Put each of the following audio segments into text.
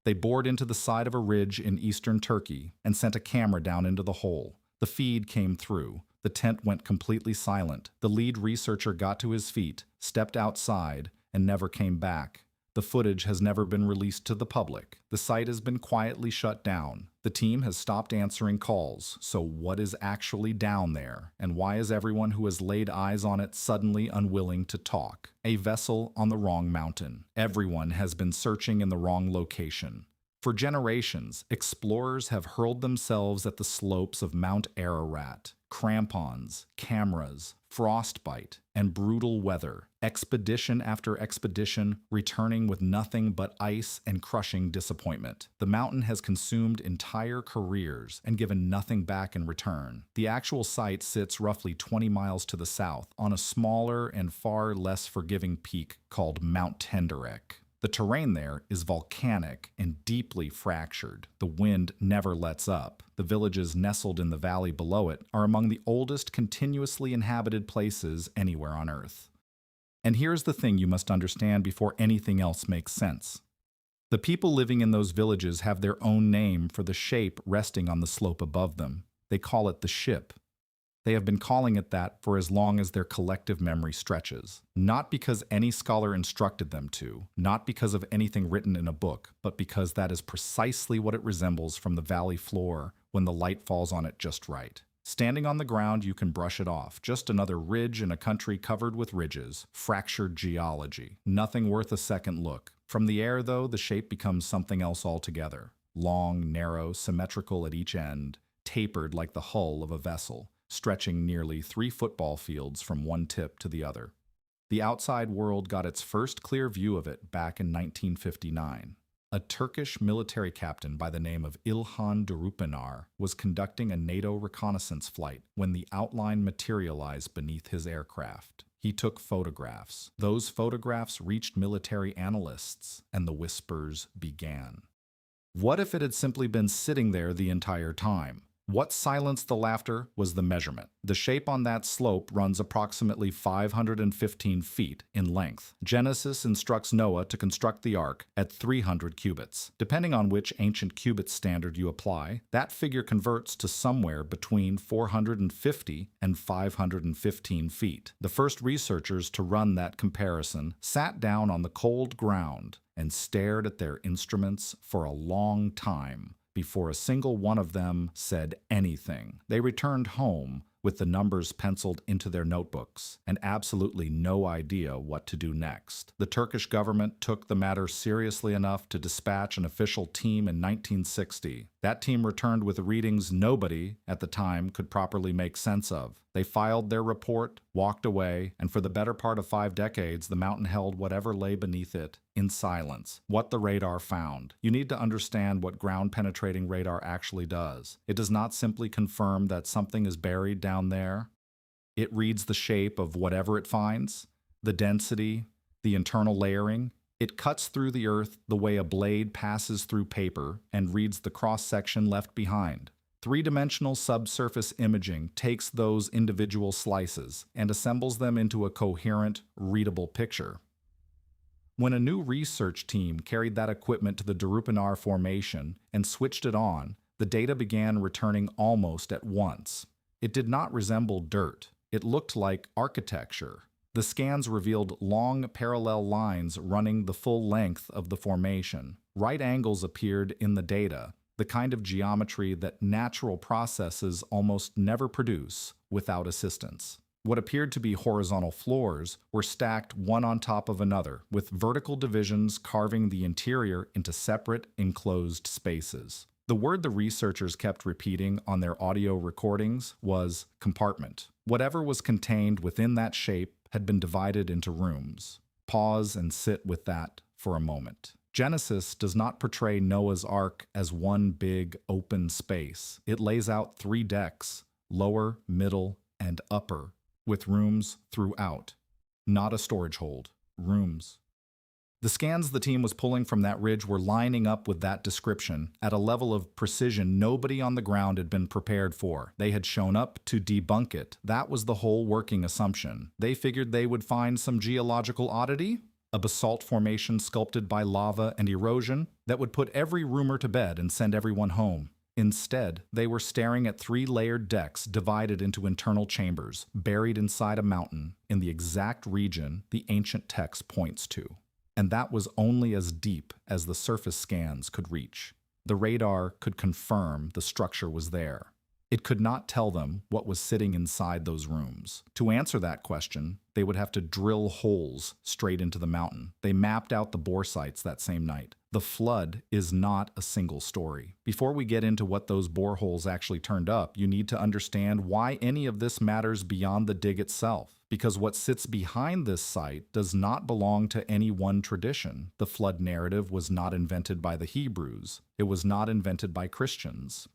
They bored into the side of a ridge in eastern Turkey and sent a camera down into the hole. The feed came through. The tent went completely silent. The lead researcher got to his feet, stepped outside, and never came back. The footage has never been released to the public. The site has been quietly shut down. The team has stopped answering calls. So what is actually down there? And why is everyone who has laid eyes on it suddenly unwilling to talk? A vessel on the wrong mountain. Everyone has been searching in the wrong location. For generations, explorers have hurled themselves at the slopes of Mount Ararat. Crampons, cameras, frostbite, and brutal weather. Expedition after expedition, returning with nothing but ice and crushing disappointment. The mountain has consumed entire careers and given nothing back in return. The actual site sits roughly 20 miles to the south on a smaller and far less forgiving peak called Mount Tenderek. The terrain there is volcanic and deeply fractured. The wind never lets up. The villages nestled in the valley below it are among the oldest continuously inhabited places anywhere on Earth. And here's the thing you must understand before anything else makes sense. The people living in those villages have their own name for the shape resting on the slope above them. They call it the ship. They have been calling it that for as long as their collective memory stretches. Not because any scholar instructed them to, not because of anything written in a book, but because that is precisely what it resembles from the valley floor when the light falls on it just right. Standing on the ground, you can brush it off. Just another ridge in a country covered with ridges. Fractured geology. Nothing worth a second look. From the air, though, the shape becomes something else altogether. Long, narrow, symmetrical at each end, tapered like the hull of a vessel, stretching nearly 3 football fields from one tip to the other. The outside world got its first clear view of it back in 1959. A Turkish military captain by the name of İlhan Durupinar was conducting a NATO reconnaissance flight when the outline materialized beneath his aircraft. He took photographs. Those photographs reached military analysts, and the whispers began. What if it had simply been sitting there the entire time? What silenced the laughter was the measurement. The shape on that slope runs approximately 515 feet in length. Genesis instructs Noah to construct the ark at 300 cubits. Depending on which ancient cubit standard you apply, that figure converts to somewhere between 450 and 515 feet. The first researchers to run that comparison sat down on the cold ground and stared at their instruments for a long time before a single one of them said anything. They returned home with the numbers penciled into their notebooks and absolutely no idea what to do next. The Turkish government took the matter seriously enough to dispatch an official team in 1960. That team returned with readings nobody at the time could properly make sense of. They filed their report, walked away, and for the better part of 5 decades, the mountain held whatever lay beneath it in silence. What the radar found. You need to understand what ground-penetrating radar actually does. It does not simply confirm that something is buried down there. It reads the shape of whatever it finds, the density, the internal layering. It cuts through the earth the way a blade passes through paper and reads the cross-section left behind. 3-dimensional subsurface imaging takes those individual slices and assembles them into a coherent, readable picture. When a new research team carried that equipment to the Durupinar Formation and switched it on, the data began returning almost at once. It did not resemble dirt. It looked like architecture. The scans revealed long parallel lines running the full length of the formation. Right angles appeared in the data, the kind of geometry that natural processes almost never produce without assistance. What appeared to be horizontal floors were stacked one on top of another, with vertical divisions carving the interior into separate, enclosed spaces. The word the researchers kept repeating on their audio recordings was compartment. Whatever was contained within that shape had been divided into rooms. Pause and sit with that for a moment. Genesis does not portray Noah's Ark as one big, open space. It lays out 3 decks, lower, middle, and upper, with rooms throughout. Not a storage hold. Rooms. The scans the team was pulling from that ridge were lining up with that description at a level of precision nobody on the ground had been prepared for. They had shown up to debunk it. That was the whole working assumption. They figured they would find some geological oddity? a basalt formation sculpted by lava and erosion that would put every rumor to bed and send everyone home. Instead, they were staring at three-layered decks divided into internal chambers, buried inside a mountain in the exact region the ancient text points to. And that was only as deep as the surface scans could reach. The radar could confirm the structure was there. It could not tell them what was sitting inside those rooms. To answer that question, they would have to drill holes straight into the mountain. They mapped out the bore sites that same night. The flood is not a single story. Before we get into what those boreholes actually turned up, you need to understand why any of this matters beyond the dig itself. Because what sits behind this site does not belong to any one tradition. The flood narrative was not invented by the Hebrews. It was not invented by Christians.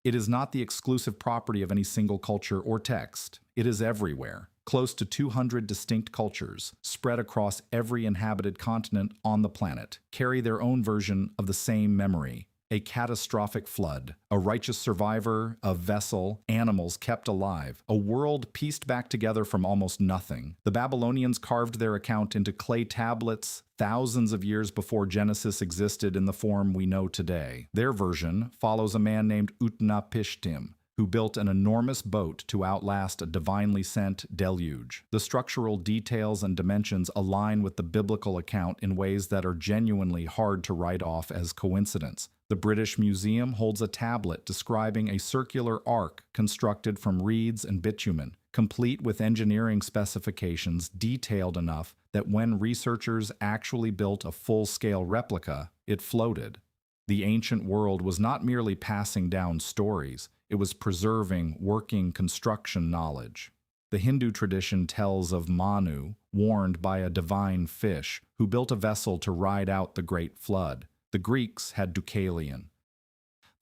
It is not the exclusive property of any single culture or text. It is everywhere. Close to 200 distinct cultures, spread across every inhabited continent on the planet, carry their own version of the same memory. A catastrophic flood, a righteous survivor, a vessel, animals kept alive, a world pieced back together from almost nothing. The Babylonians carved their account into clay tablets thousands of years before Genesis existed in the form we know today. Their version follows a man named Utnapishtim, who built an enormous boat to outlast a divinely sent deluge. The structural details and dimensions align with the biblical account in ways that are genuinely hard to write off as coincidence. The British Museum holds a tablet describing a circular arc constructed from reeds and bitumen, complete with engineering specifications detailed enough that when researchers actually built a full-scale replica, it floated. The ancient world was not merely passing down stories, it was preserving working construction knowledge. The Hindu tradition tells of Manu, warned by a divine fish, who built a vessel to ride out the great flood. The Greeks had Deucalion.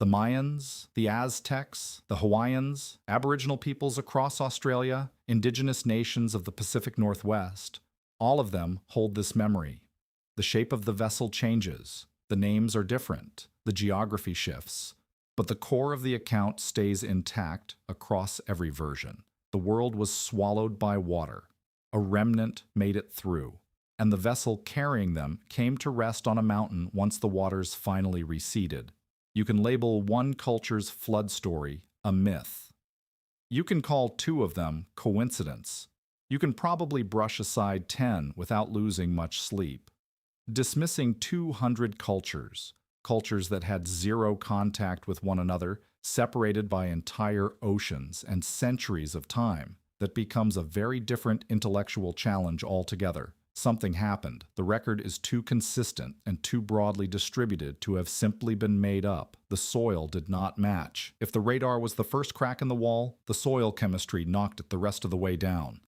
The Mayans, the Aztecs, the Hawaiians, Aboriginal peoples across Australia, indigenous nations of the Pacific Northwest, all of them hold this memory. The shape of the vessel changes, the names are different, the geography shifts, but the core of the account stays intact across every version. The world was swallowed by water. A remnant made it through, and the vessel carrying them came to rest on a mountain once the waters finally receded. You can label one culture's flood story a myth. You can call two of them coincidence. You can probably brush aside 10 without losing much sleep. Dismissing 200 cultures that had zero contact with one another, separated by entire oceans and centuries of time, that becomes a very different intellectual challenge altogether. Something happened. The record is too consistent and too broadly distributed to have simply been made up. The soil did not match. If the radar was the first crack in the wall, the soil chemistry knocked it the rest of the way down.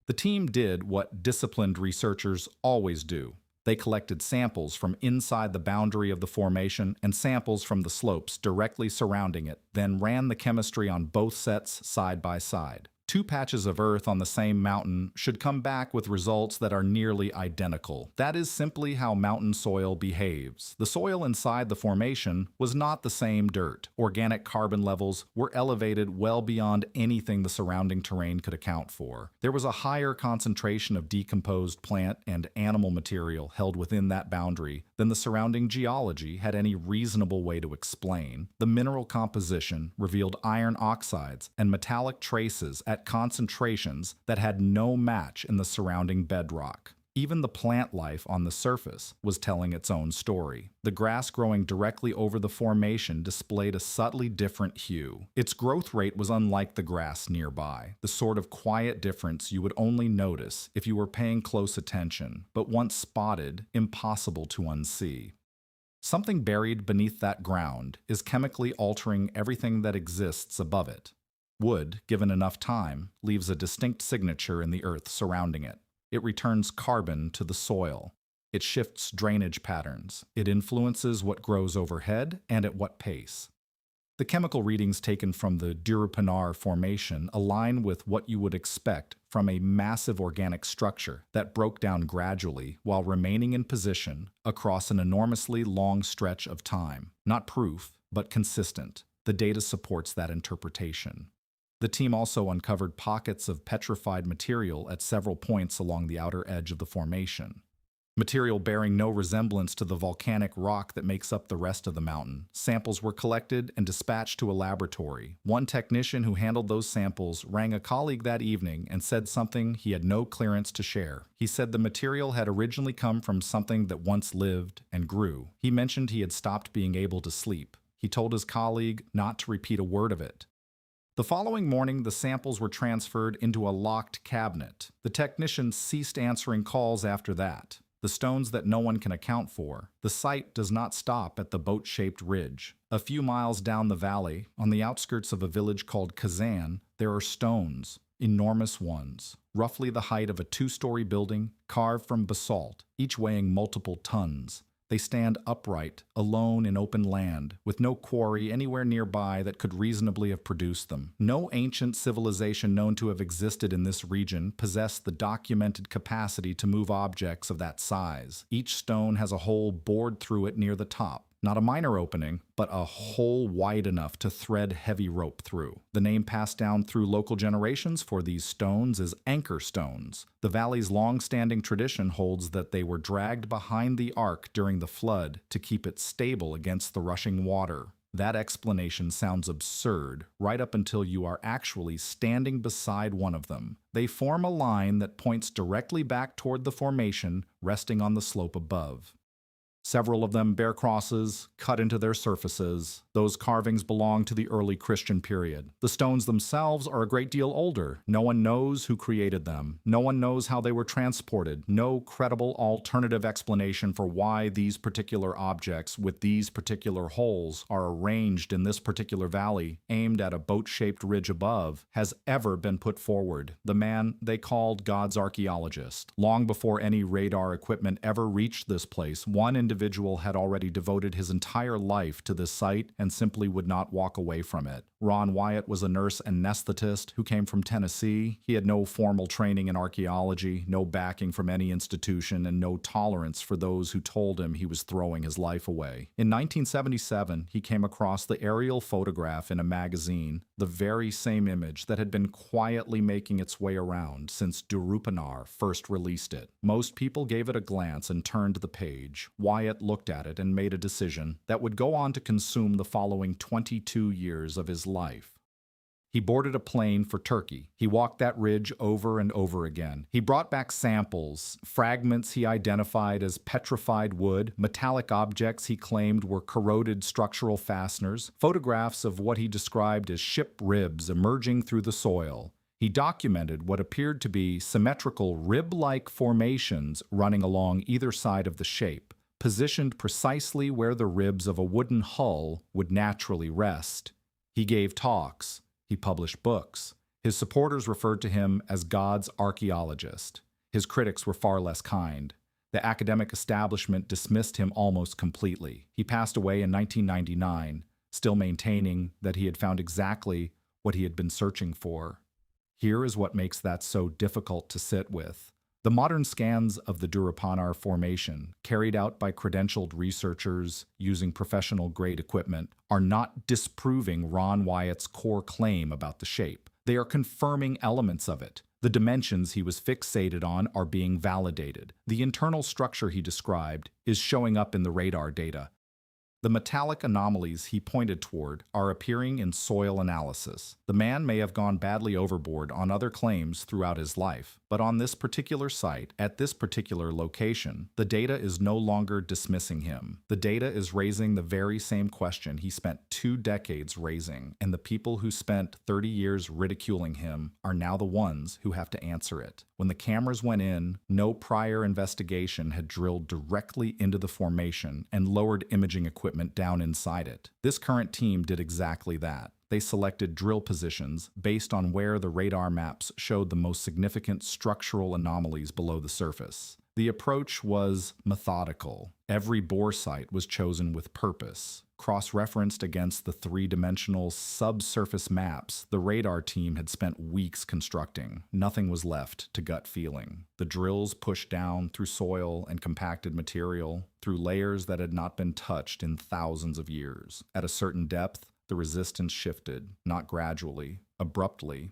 The team did what disciplined researchers always do. They collected samples from inside the boundary of the formation and samples from the slopes directly surrounding it, then ran the chemistry on both sets side by side. Two patches of earth on the same mountain should come back with results that are nearly identical. That is simply how mountain soil behaves. The soil inside the formation was not the same dirt. Organic carbon levels were elevated well beyond anything the surrounding terrain could account for. There was a higher concentration of decomposed plant and animal material held within that boundary than the surrounding geology had any reasonable way to explain. The mineral composition revealed iron oxides and metallic traces at concentrations that had no match in the surrounding bedrock. Even the plant life on the surface was telling its own story. The grass growing directly over the formation displayed a subtly different hue. Its growth rate was unlike the grass nearby, the sort of quiet difference you would only notice if you were paying close attention, but once spotted, impossible to unsee. Something buried beneath that ground is chemically altering everything that exists above it. Wood, given enough time, leaves a distinct signature in the earth surrounding it. It returns carbon to the soil. It shifts drainage patterns. It influences what grows overhead and at what pace. The chemical readings taken from the Durupinar Formation align with what you would expect from a massive organic structure that broke down gradually while remaining in position across an enormously long stretch of time. Not proof, but consistent. The data supports that interpretation. The team also uncovered pockets of petrified material at several points along the outer edge of the formation. material bearing no resemblance to the volcanic rock that makes up the rest of the mountain. Samples were collected and dispatched to a laboratory. One technician who handled those samples rang a colleague that evening and said something he had no clearance to share. He said the material had originally come from something that once lived and grew. He mentioned he had stopped being able to sleep. He told his colleague not to repeat a word of it. The following morning, the samples were transferred into a locked cabinet. The technician ceased answering calls after that. The stones that no one can account for. The site does not stop at the boat-shaped ridge. A few miles down the valley, on the outskirts of a village called Kazan, there are stones, enormous ones, roughly the height of a two-story building, carved from basalt, each weighing multiple tons. They stand upright, alone in open land, with no quarry anywhere nearby that could reasonably have produced them. No ancient civilization known to have existed in this region possessed the documented capacity to move objects of that size. Each stone has a hole bored through it near the top. Not a minor opening, but a hole wide enough to thread heavy rope through. The name passed down through local generations for these stones is anchor stones. The valley's long-standing tradition holds that they were dragged behind the ark during the flood to keep it stable against the rushing water. That explanation sounds absurd, right up until you are actually standing beside one of them. They form a line that points directly back toward the formation, resting on the slope above. Several of them bear crosses cut into their surfaces. Those carvings belong to the early Christian period. The stones themselves are a great deal older. No one knows who created them. No one knows how they were transported. No credible alternative explanation for why these particular objects with these particular holes are arranged in this particular valley, aimed at a boat-shaped ridge above, has ever been put forward. The man they called God's archaeologist. Long before any radar equipment ever reached this place, one individual had already devoted his entire life to this site and simply would not walk away from it. Ron Wyatt was a nurse anesthetist who came from Tennessee. He had no formal training in archaeology, no backing from any institution, and no tolerance for those who told him he was throwing his life away. In 1977, he came across the aerial photograph in a magazine, the very same image that had been quietly making its way around since Durupanar first released it. Most people gave it a glance and turned the page. Wyatt looked at it and made a decision that would go on to consume the following 22 years of his life. He boarded a plane for Turkey. He walked that ridge over and over again. He brought back samples, fragments he identified as petrified wood, metallic objects he claimed were corroded structural fasteners, photographs of what he described as ship ribs emerging through the soil. He documented what appeared to be symmetrical rib-like formations running along either side of the shape, positioned precisely where the ribs of a wooden hull would naturally rest. He gave talks. He published books. His supporters referred to him as God's archaeologist. His critics were far less kind. The academic establishment dismissed him almost completely. He passed away in 1999, still maintaining that he had found exactly what he had been searching for. Here is what makes that so difficult to sit with. The modern scans of the Durupanar Formation, carried out by credentialed researchers using professional-grade equipment, are not disproving Ron Wyatt's core claim about the shape. They are confirming elements of it. The dimensions he was fixated on are being validated. The internal structure he described is showing up in the radar data. The metallic anomalies he pointed toward are appearing in soil analysis. The man may have gone badly overboard on other claims throughout his life, but on this particular site, at this particular location, the data is no longer dismissing him. The data is raising the very same question he spent 2 decades raising, and the people who spent 30 years ridiculing him are now the ones who have to answer it. When the cameras went in, no prior investigation had drilled directly into the formation and lowered imaging equipment down inside it. This current team did exactly that. They selected drill positions based on where the radar maps showed the most significant structural anomalies below the surface. The approach was methodical. Every bore site was chosen with purpose. Cross-referenced against the 3-dimensional subsurface maps the radar team had spent weeks constructing. Nothing was left to gut feeling. The drills pushed down through soil and compacted material, through layers that had not been touched in thousands of years. At a certain depth, the resistance shifted, not gradually, abruptly.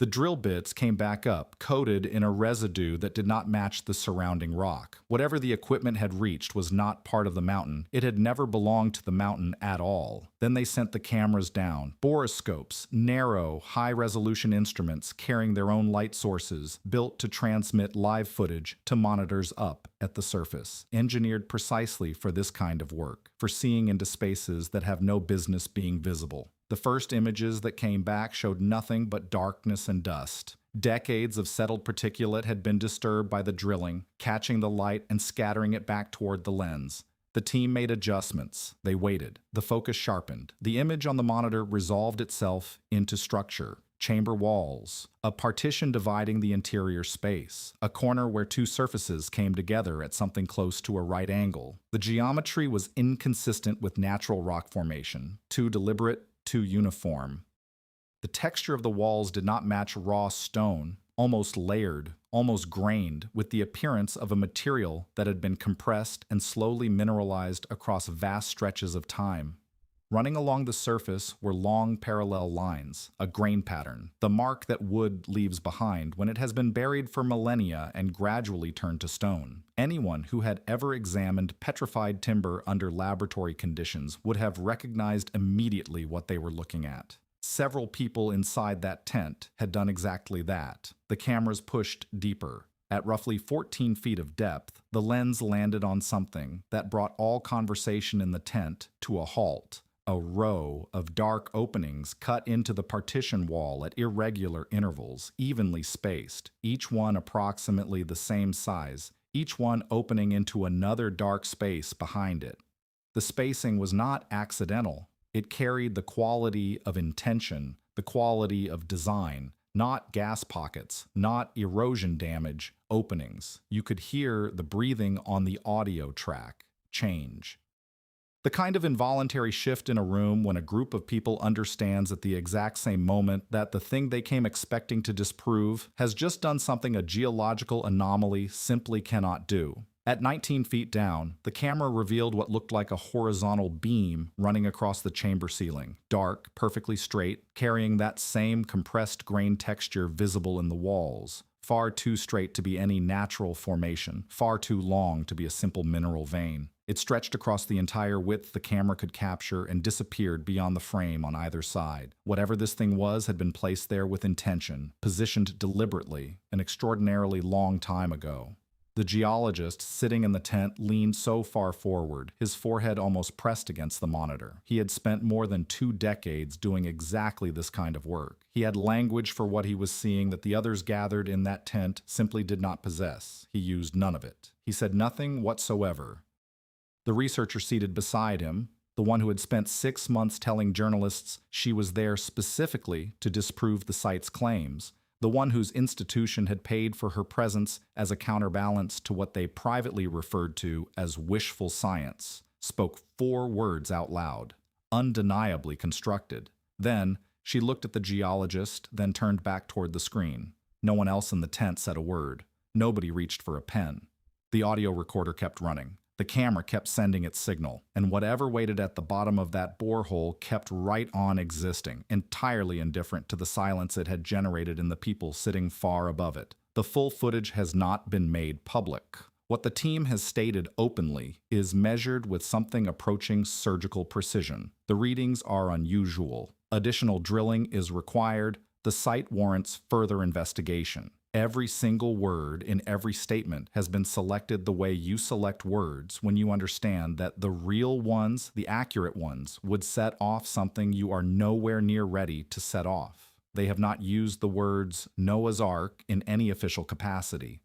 The drill bits came back up, coated in a residue that did not match the surrounding rock. Whatever the equipment had reached was not part of the mountain. It had never belonged to the mountain at all. Then they sent the cameras down. Borescopes, narrow, high-resolution instruments carrying their own light sources, built to transmit live footage to monitors up at the surface, engineered precisely for this kind of work, for seeing into spaces that have no business being visible. The first images that came back showed nothing but darkness and dust. Decades of settled particulate had been disturbed by the drilling, catching the light and scattering it back toward the lens. The team made adjustments. They waited. The focus sharpened. The image on the monitor resolved itself into structure. Chamber walls, a partition dividing the interior space, a corner where two surfaces came together at something close to a right angle. The geometry was inconsistent with natural rock formation, too deliberate, too uniform. The texture of the walls did not match raw stone, almost layered, almost grained, with the appearance of a material that had been compressed and slowly mineralized across vast stretches of time. Running along the surface were long parallel lines, a grain pattern, the mark that wood leaves behind when it has been buried for millennia and gradually turned to stone. Anyone who had ever examined petrified timber under laboratory conditions would have recognized immediately what they were looking at. Several people inside that tent had done exactly that. The cameras pushed deeper. At roughly 14 feet of depth, the lens landed on something that brought all conversation in the tent to a halt. A row of dark openings cut into the partition wall at irregular intervals, evenly spaced, each one approximately the same size, each one opening into another dark space behind it. The spacing was not accidental. It carried the quality of intention, the quality of design, not gas pockets, not erosion damage, openings. You could hear the breathing on the audio track change. The kind of involuntary shift in a room when a group of people understands at the exact same moment that the thing they came expecting to disprove has just done something a geological anomaly simply cannot do. At 19 feet down, the camera revealed what looked like a horizontal beam running across the chamber ceiling, dark, perfectly straight, carrying that same compressed grain texture visible in the walls. Far too straight to be any natural formation, far too long to be a simple mineral vein. It stretched across the entire width the camera could capture and disappeared beyond the frame on either side. Whatever this thing was had been placed there with intention, positioned deliberately, an extraordinarily long time ago. The geologist, sitting in the tent, leaned so far forward, his forehead almost pressed against the monitor. He had spent more than 2 decades doing exactly this kind of work. He had language for what he was seeing that the others gathered in that tent simply did not possess. He used none of it. He said nothing whatsoever. The researcher seated beside him, the one who had spent 6 months telling journalists she was there specifically to disprove the site's claims, the one whose institution had paid for her presence as a counterbalance to what they privately referred to as wishful science, spoke 4 words out loud, undeniably constructed. Then, she looked at the geologist, then turned back toward the screen. No one else in the tent said a word. Nobody reached for a pen. The audio recorder kept running. The camera kept sending its signal, and whatever waited at the bottom of that borehole kept right on existing, entirely indifferent to the silence it had generated in the people sitting far above it. The full footage has not been made public. What the team has stated openly is measured with something approaching surgical precision. The readings are unusual. Additional drilling is required. The site warrants further investigation. Every single word in every statement has been selected the way you select words when you understand that the real ones, the accurate ones, would set off something you are nowhere near ready to set off. They have not used the words Noah's Ark in any official capacity.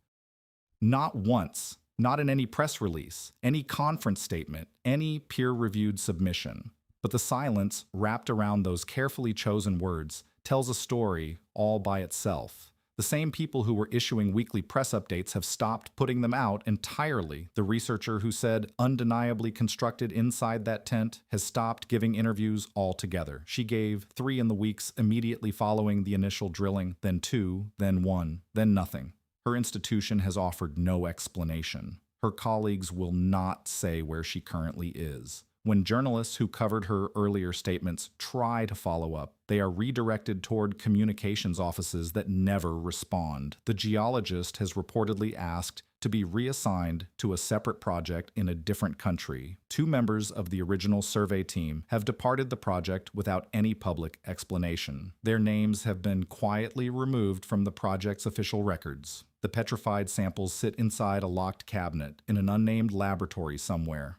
Not once, not in any press release, any conference statement, any peer-reviewed submission. But the silence wrapped around those carefully chosen words tells a story all by itself. The same people who were issuing weekly press updates have stopped putting them out entirely. The researcher who said undeniably constructed inside that tent has stopped giving interviews altogether. She gave 3 in the weeks immediately following the initial drilling, then 2, then 1, then nothing. Her institution has offered no explanation. Her colleagues will not say where she currently is. When journalists who covered her earlier statements try to follow up, they are redirected toward communications offices that never respond. The geologist has reportedly asked to be reassigned to a separate project in a different country. 2 members of the original survey team have departed the project without any public explanation. Their names have been quietly removed from the project's official records. The petrified samples sit inside a locked cabinet in an unnamed laboratory somewhere.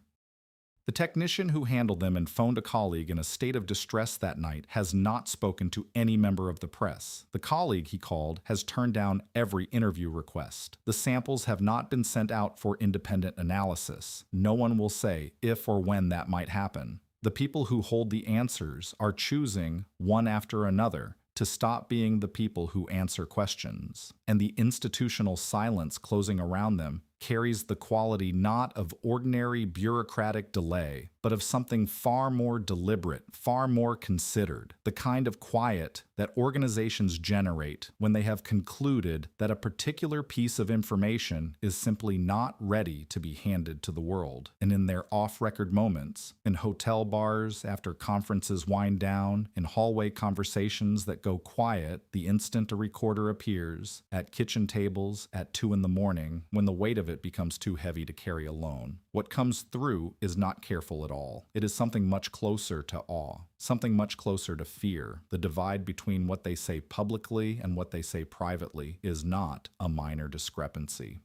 The technician who handled them and phoned a colleague in a state of distress that night has not spoken to any member of the press. The colleague he called has turned down every interview request. The samples have not been sent out for independent analysis. No one will say if or when that might happen. The people who hold the answers are choosing, one after another, to stop being the people who answer questions. And the institutional silence closing around them carries the quality not of ordinary bureaucratic delay, but of something far more deliberate, far more considered, the kind of quiet that organizations generate when they have concluded that a particular piece of information is simply not ready to be handed to the world. And in their off-record moments, in hotel bars after conferences wind down, in hallway conversations that go quiet the instant a recorder appears, at kitchen tables at 2 in the morning when the weight of it becomes too heavy to carry alone. What comes through is not careful at all. It is something much closer to awe, something much closer to fear. The divide between what they say publicly and what they say privately is not a minor discrepancy.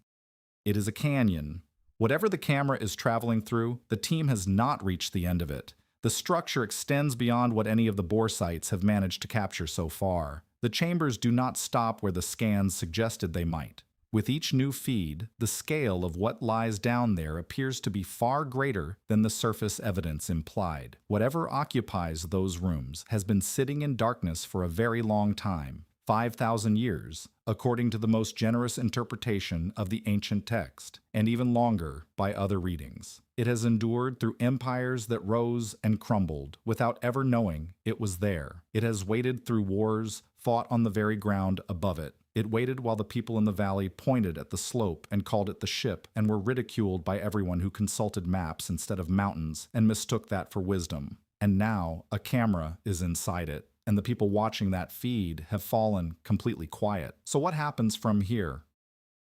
It is a canyon. Whatever the camera is traveling through, the team has not reached the end of it. The structure extends beyond what any of the bore sites have managed to capture so far. The chambers do not stop where the scans suggested they might. With each new feed, the scale of what lies down there appears to be far greater than the surface evidence implied. Whatever occupies those rooms has been sitting in darkness for a very long time, 5,000 years, according to the most generous interpretation of the ancient text, and even longer by other readings. It has endured through empires that rose and crumbled without ever knowing it was there. It has waded through wars fought on the very ground above it. It waited while the people in the valley pointed at the slope and called it the ship and were ridiculed by everyone who consulted maps instead of mountains and mistook that for wisdom. And now a camera is inside it, and the people watching that feed have fallen completely quiet. So what happens from here?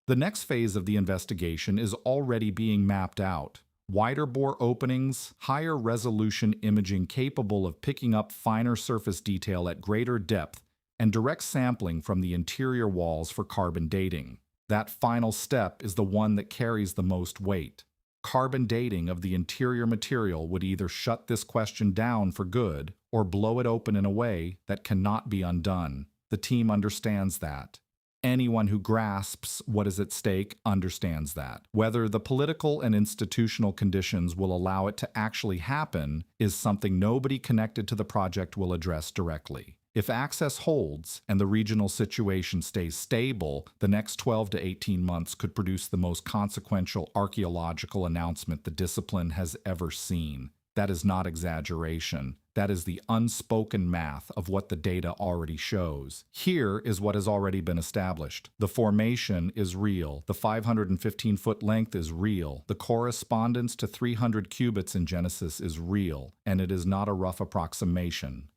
The next phase of the investigation is already being mapped out. Wider bore openings, higher resolution imaging capable of picking up finer surface detail at greater depth, and direct sampling from the interior walls for carbon dating. That final step is the one that carries the most weight. Carbon dating of the interior material would either shut this question down for good or blow it open in a way that cannot be undone. The team understands that. Anyone who grasps what is at stake understands that. Whether the political and institutional conditions will allow it to actually happen is something nobody connected to the project will address directly. If access holds and the regional situation stays stable, the next 12 to 18 months could produce the most consequential archaeological announcement the discipline has ever seen. That is not exaggeration. That is the unspoken math of what the data already shows. Here is what has already been established. The formation is real. The 515-foot length is real. The correspondence to 300 cubits in Genesis is real, and it is not a rough approximation.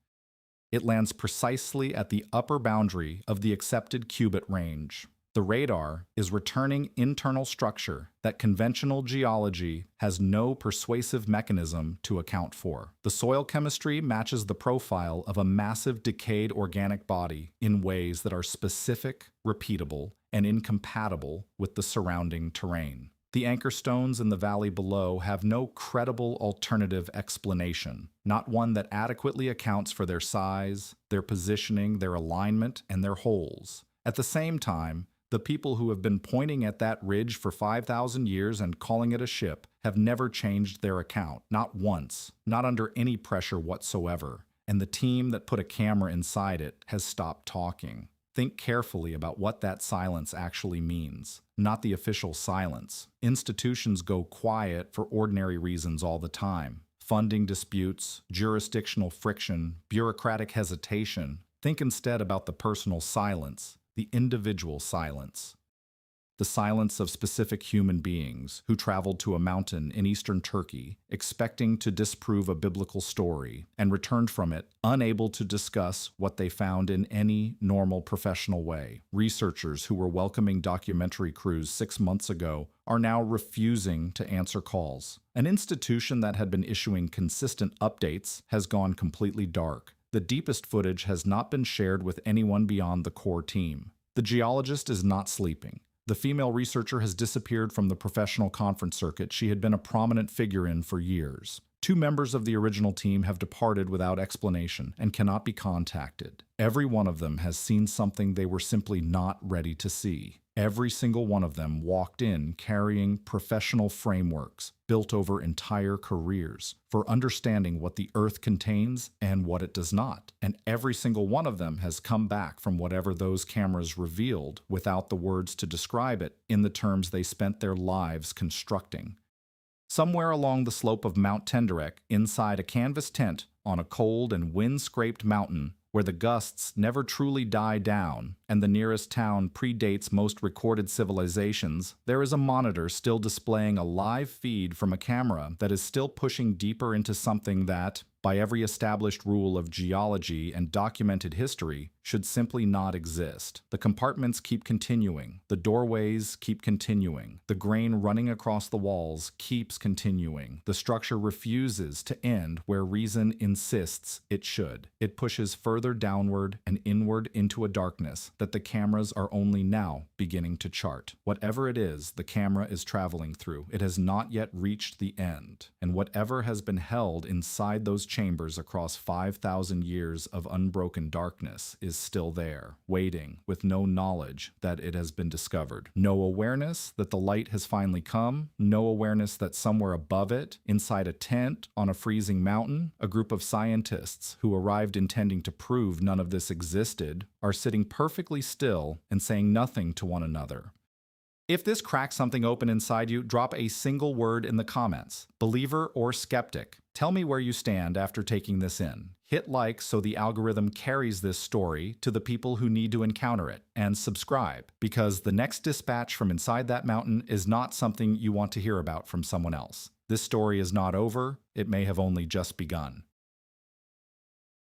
It lands precisely at the upper boundary of the accepted cubit range. The radar is returning internal structure that conventional geology has no persuasive mechanism to account for. The soil chemistry matches the profile of a massive decayed organic body in ways that are specific, repeatable, and incompatible with the surrounding terrain. The anchor stones in the valley below have no credible alternative explanation, not one that adequately accounts for their size, their positioning, their alignment, and their holes. At the same time, the people who have been pointing at that ridge for 5,000 years and calling it a ship have never changed their account, not once, not under any pressure whatsoever, and the team that put a camera inside it has stopped talking. Think carefully about what that silence actually means, not the official silence. Institutions go quiet for ordinary reasons all the time. Funding disputes, jurisdictional friction, bureaucratic hesitation. Think instead about the personal silence, the individual silence. The silence of specific human beings who traveled to a mountain in eastern Turkey, expecting to disprove a biblical story, and returned from it unable to discuss what they found in any normal professional way. Researchers who were welcoming documentary crews 6 months ago are now refusing to answer calls. An institution that had been issuing consistent updates has gone completely dark. The deepest footage has not been shared with anyone beyond the core team. The geologist is not sleeping. The female researcher has disappeared from the professional conference circuit she had been a prominent figure in for years. 2 members of the original team have departed without explanation and cannot be contacted. Every one of them has seen something they were simply not ready to see. Every single one of them walked in carrying professional frameworks built over entire careers for understanding what the Earth contains and what it does not. And every single one of them has come back from whatever those cameras revealed without the words to describe it in the terms they spent their lives constructing. Somewhere along the slope of Mount Tenderek, inside a canvas tent on a cold and wind-scraped mountain, where the gusts never truly die down and the nearest town predates most recorded civilizations, there is a monitor still displaying a live feed from a camera that is still pushing deeper into something that, by every established rule of geology and documented history, should simply not exist. The compartments keep continuing. The doorways keep continuing. The grain running across the walls keeps continuing. The structure refuses to end where reason insists it should. It pushes further downward and inward into a darkness that the cameras are only now beginning to chart. Whatever it is the camera is traveling through, it has not yet reached the end. And whatever has been held inside those chambers across 5,000 years of unbroken darkness is still there, waiting, with no knowledge that it has been discovered. No awareness that the light has finally come, no awareness that somewhere above it, inside a tent on a freezing mountain, a group of scientists who arrived intending to prove none of this existed are sitting perfectly still and saying nothing to one another. If this cracks something open inside you, drop a single word in the comments. Believer or skeptic, tell me where you stand after taking this in. Hit like so the algorithm carries this story to the people who need to encounter it, and subscribe, because the next dispatch from inside that mountain is not something you want to hear about from someone else. This story is not over, it may have only just begun.